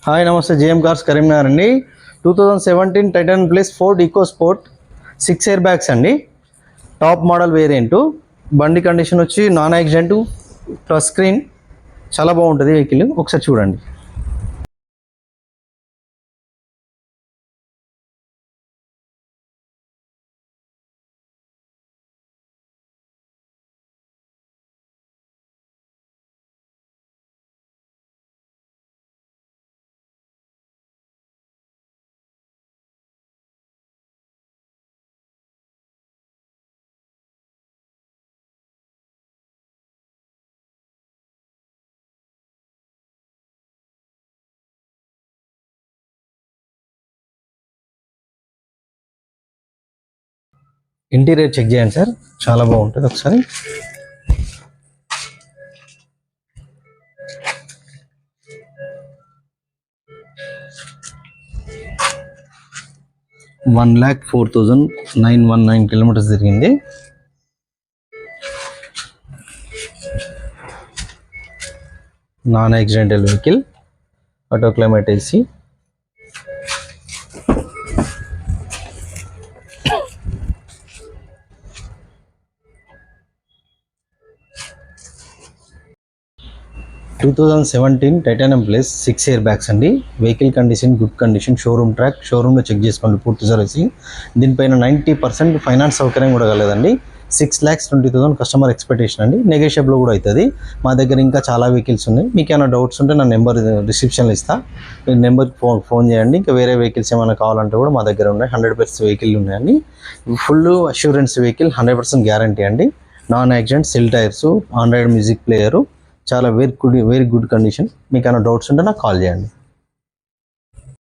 Hi నమస్తే, JM cars Karimnagar అండి. 2017 Titan plus Ford EcoSport 6 airbags అండి. Top model variant. బండి condition వచ్చి నాన్ యాక్సిడెంట్, టచ్ స్క్రీన్, చాలా బాగుంటుంది వెహికల్. ఒకసారి చూడండి. ఇంటీరియర్ చెక్ చేయండి సార్, చాలా బాగుంటుంది. ఒకసారి $1,04,919 కిలోమీటర్స్ తిరిగింది. Non accidental vehicle, auto climate AC. Two 2017 titanium plus 6 airbags అండి. Vehicle condition good condition, showroom track, షోరూమ్లో చెక్ చేసుకోండి పూర్తి సర్వీసింగ్. దీనిపైన 90% ఫైనాన్స్ సౌకర్యం కూడా కలదండి. 6,20,000 కస్టమర్ ఎక్స్పెక్టేషన్ అండి. నెగోషియబుల్ కూడా అవుతుంది. మా దగ్గర ఇంకా చాలా వెహికల్స్ ఉన్నాయి. మీకు ఏమైనా డౌట్స్ ఉంటే నా నెంబర్ డిస్క్రిప్షన్లో ఇస్తా. మీ నెంబర్కి ఫోన్ చేయండి. ఇంకా వేరే వెహికల్స్ ఏమైనా కావాలంటే కూడా మా దగ్గర ఉన్నాయి. 100% వెహికల్ ఉన్నాయండి. ఫుల్ అష్యూరెన్స్ వెహికల్, 100% గ్యారంటీ అండి. Non accident, cell tyres, Android music player, చాలా వెరీ గుడ్ కండిషన్. మీకు ఏమైనా డౌట్స్ ఉంటే నాకు కాల్ చేయండి.